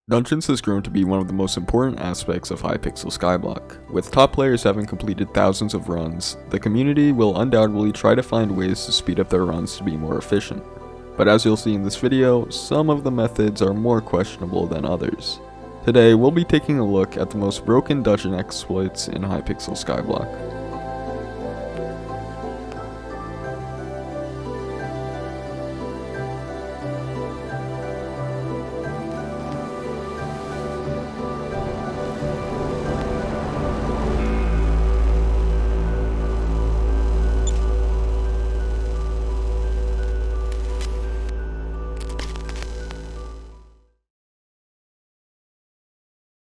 Dungeons has grown to be one of the most important aspects of Hypixel Skyblock. With top players having completed thousands of runs, the community will undoubtedly try to find ways to speed up their runs to be more efficient. But as you'll see in this video, some of the methods are more questionable than others. Today, we'll be taking a look at the most broken dungeon exploits in Hypixel Skyblock.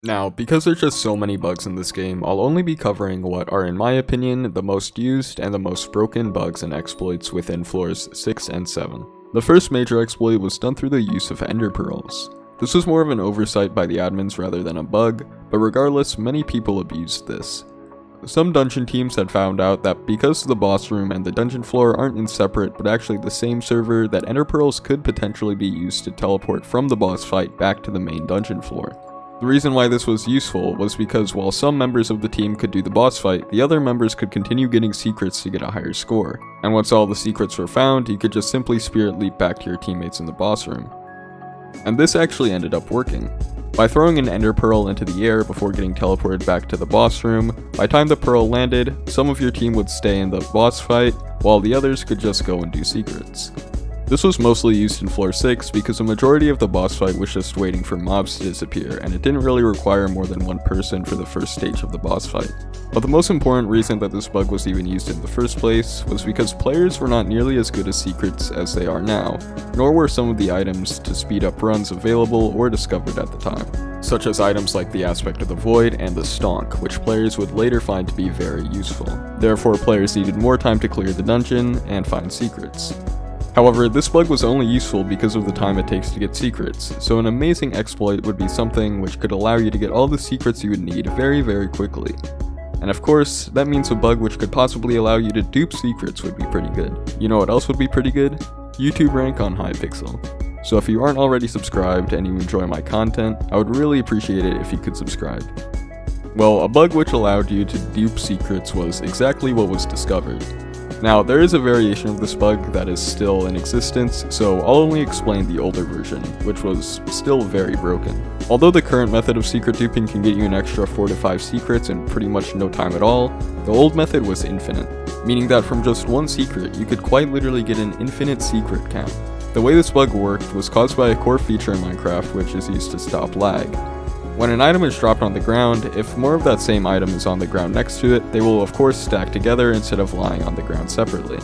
Now, because there's just so many bugs in this game, I'll only be covering what are in my opinion the most used and the most broken bugs and exploits within floors 6 and 7. The first major exploit was done through the use of ender pearls. This was more of an oversight by the admins rather than a bug, but regardless, many people abused this. Some dungeon teams had found out that because the boss room and the dungeon floor aren't in separate but actually the same server, that ender pearls could potentially be used to teleport from the boss fight back to the main dungeon floor. The reason why this was useful was because while some members of the team could do the boss fight, the other members could continue getting secrets to get a higher score. And once all the secrets were found, you could just simply spirit leap back to your teammates in the boss room. And this actually ended up working. By throwing an ender pearl into the air before getting teleported back to the boss room, by the time the pearl landed, some of your team would stay in the boss fight, while the others could just go and do secrets. This was mostly used in floor 6 because the majority of the boss fight was just waiting for mobs to disappear, and it didn't really require more than one person for the first stage of the boss fight. But the most important reason that this bug was even used in the first place was because players were not nearly as good at secrets as they are now, nor were some of the items to speed up runs available or discovered at the time, such as items like the Aspect of the Void and the Stonk, which players would later find to be very useful. Therefore, players needed more time to clear the dungeon and find secrets. However, this bug was only useful because of the time it takes to get secrets, so an amazing exploit would be something which could allow you to get all the secrets you would need very quickly. And of course, that means a bug which could possibly allow you to dupe secrets would be pretty good. You know what else would be pretty good? YouTube rank on Hypixel. So if you aren't already subscribed and you enjoy my content, I would really appreciate it if you could subscribe. Well, a bug which allowed you to dupe secrets was exactly what was discovered. Now, there is a variation of this bug that is still in existence, so I'll only explain the older version, which was still very broken. Although the current method of secret duping can get you an extra 4 to 5 secrets in pretty much no time at all, the old method was infinite, meaning that from just one secret, you could quite literally get an infinite secret count. The way this bug worked was caused by a core feature in Minecraft which is used to stop lag. When an item is dropped on the ground, if more of that same item is on the ground next to it, they will of course stack together instead of lying on the ground separately.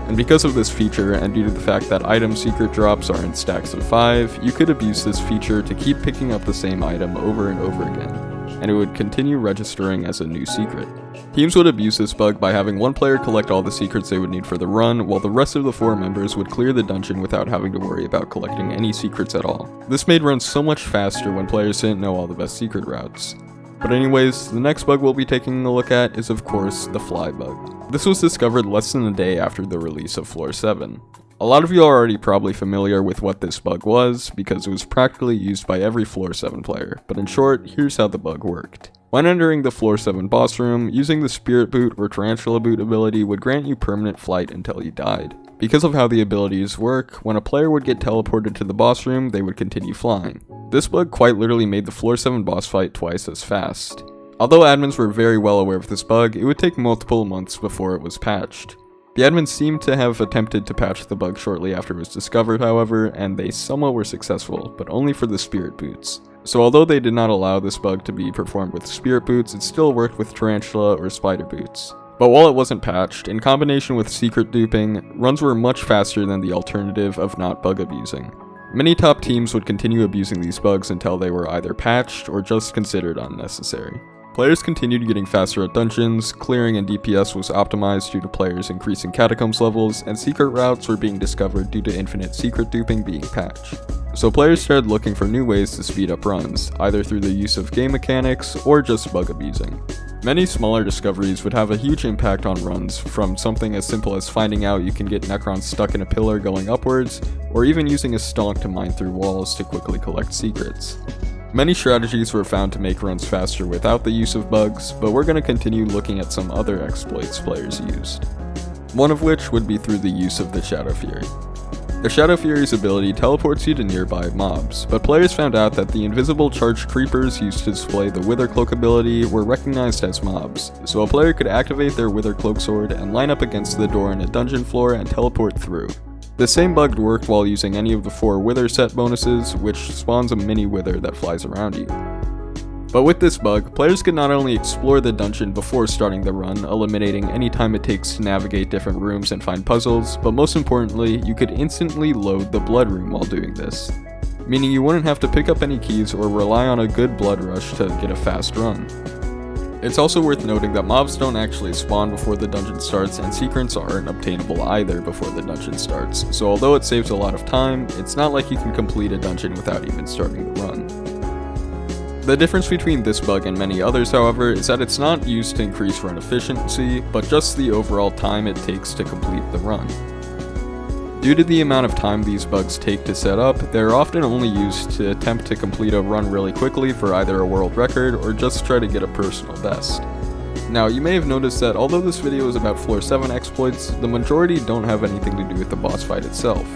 And because of this feature, and due to the fact that item secret drops are in stacks of 5, you could abuse this feature to keep picking up the same item over and over again, and it would continue registering as a new secret. Teams would abuse this bug by having one player collect all the secrets they would need for the run, while the rest of the 4 members would clear the dungeon without having to worry about collecting any secrets at all. This made runs so much faster when players didn't know all the best secret routes. But anyways, the next bug we'll be taking a look at is of course the Flybug. This was discovered less than a day after the release of floor 7. A lot of you are already probably familiar with what this bug was, because it was practically used by every floor 7 player, but in short, here's how the bug worked. When entering the floor 7 boss room, using the Spirit Boot or Tarantula Boot ability would grant you permanent flight until you died. Because of how the abilities work, when a player would get teleported to the boss room, they would continue flying. This bug quite literally made the floor 7 boss fight twice as fast. Although admins were very well aware of this bug, it would take multiple months before it was patched. The admins seemed to have attempted to patch the bug shortly after it was discovered, however, and they somewhat were successful, but only for the Spirit Boots. So although they did not allow this bug to be performed with Spirit Boots, it still worked with Tarantula or Spider Boots. But while it wasn't patched, in combination with secret duping, runs were much faster than the alternative of not bug abusing. Many top teams would continue abusing these bugs until they were either patched or just considered unnecessary. Players continued getting faster at dungeons, clearing and DPS was optimized due to players increasing catacombs levels, and secret routes were being discovered due to infinite secret duping being patched. So players started looking for new ways to speed up runs, either through the use of game mechanics or just bug abusing. Many smaller discoveries would have a huge impact on runs, from something as simple as finding out you can get Necron stuck in a pillar going upwards, or even using a stonk to mine through walls to quickly collect secrets. Many strategies were found to make runs faster without the use of bugs, but we're going to continue looking at some other exploits players used. One of which would be through the use of the Shadow Fury. The Shadow Fury's ability teleports you to nearby mobs, but players found out that the invisible charged creepers used to display the Wither Cloak ability were recognized as mobs, so a player could activate their Wither Cloak sword and line up against the door in a dungeon floor and teleport through. The same bug worked while using any of the 4 Wither set bonuses, which spawns a mini Wither that flies around you. But with this bug, players could not only explore the dungeon before starting the run, eliminating any time it takes to navigate different rooms and find puzzles, but most importantly, you could instantly load the blood room while doing this, meaning you wouldn't have to pick up any keys or rely on a good blood rush to get a fast run. It's also worth noting that mobs don't actually spawn before the dungeon starts, and secrets aren't obtainable either before the dungeon starts, so although it saves a lot of time, it's not like you can complete a dungeon without even starting the run. The difference between this bug and many others, however, is that it's not used to increase run efficiency, but just the overall time it takes to complete the run. Due to the amount of time these bugs take to set up, they're often only used to attempt to complete a run really quickly for either a world record or just try to get a personal best. Now, you may have noticed that although this video is about Floor 7 exploits, the majority don't have anything to do with the boss fight itself.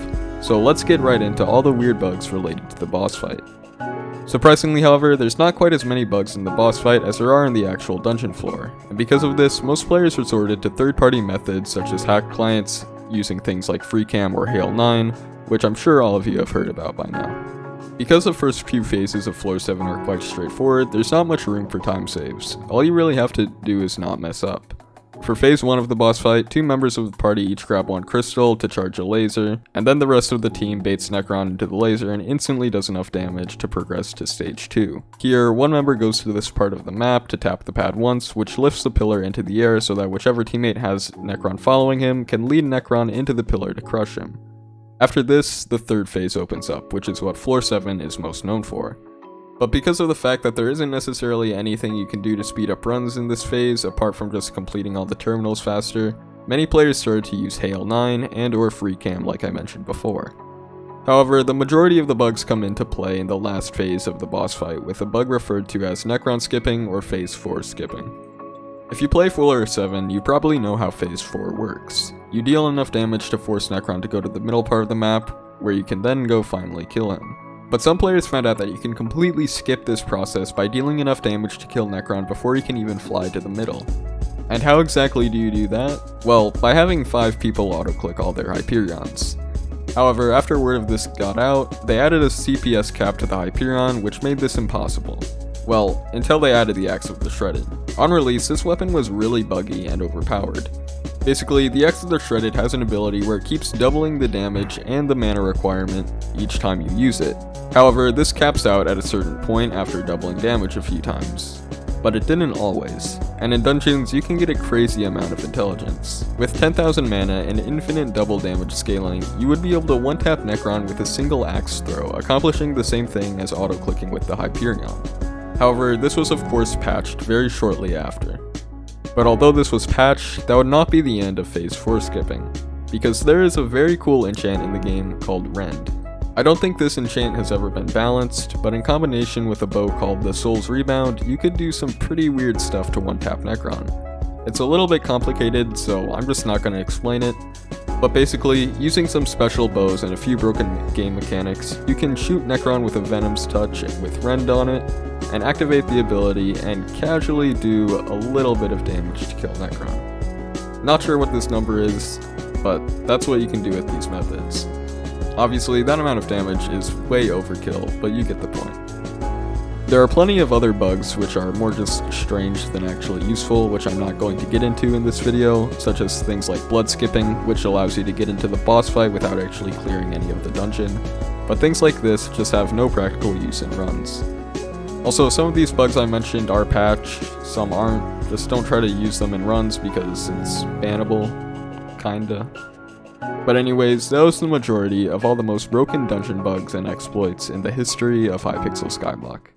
So let's get right into all the weird bugs related to the boss fight. Surprisingly, however, there's not quite as many bugs in the boss fight as there are in the actual dungeon floor, and because of this, most players resorted to third-party methods such as hacked clients, using things like FreeCam or Hail 9, which I'm sure all of you have heard about by now. Because the first few phases of Floor 7 are quite straightforward, there's not much room for time saves. All you really have to do is not mess up. For phase 1 of the boss fight, 2 members of the party each grab 1 crystal to charge a laser, and then the rest of the team baits Necron into the laser and instantly does enough damage to progress to stage 2. Here, 1 member goes to this part of the map to tap the pad once, which lifts the pillar into the air so that whichever teammate has Necron following him can lead Necron into the pillar to crush him. After this, the third phase opens up, which is what Floor 7 is most known for. But because of the fact that there isn't necessarily anything you can do to speed up runs in this phase apart from just completing all the terminals faster, many players started to use Hail 9 and or FreeCam like I mentioned before. However, the majority of the bugs come into play in the last phase of the boss fight with a bug referred to as Necron Skipping or Phase 4 Skipping. If you play Floor 7, you probably know how Phase 4 works. You deal enough damage to force Necron to go to the middle part of the map, where you can then go finally kill him. But some players found out that you can completely skip this process by dealing enough damage to kill Necron before he can even fly to the middle. And how exactly do you do that? Well, by having 5 people auto-click all their Hyperions. However, after word of this got out, they added a CPS cap to the Hyperion, which made this impossible. Well, until they added the Axe of the Shredded. On release, this weapon was really buggy and overpowered. Basically, the Axe of the Shredded has an ability where it keeps doubling the damage and the mana requirement each time you use it. However, this caps out at a certain point after doubling damage a few times. But it didn't always, and in dungeons you can get a crazy amount of intelligence. With 10,000 mana and infinite double damage scaling, you would be able to one-tap Necron with a single axe throw, accomplishing the same thing as auto-clicking with the Hyperion. However, this was of course patched very shortly after. But although this was patched, that would not be the end of Phase 4 Skipping, because there is a very cool enchant in the game called Rend. I don't think this enchant has ever been balanced, but in combination with a bow called the Soul's Rebound, you could do some pretty weird stuff to one-tap Necron. It's a little bit complicated, so I'm just not going to explain it, but basically, using some special bows and a few broken game mechanics, you can shoot Necron with a Venom's Touch with Rend on it, and activate the ability and casually do a little bit of damage to kill Necron. Not sure what this number is, but that's what you can do with these methods. Obviously, that amount of damage is way overkill, but you get the point. There are plenty of other bugs which are more just strange than actually useful, which I'm not going to get into in this video, such as things like blood skipping, which allows you to get into the boss fight without actually clearing any of the dungeon, but things like this just have no practical use in runs. Also, some of these bugs I mentioned are patched, some aren't. Just don't try to use them in runs because it's bannable, kinda. But anyways, that was the majority of all the most broken dungeon bugs and exploits in the history of Hypixel Skyblock.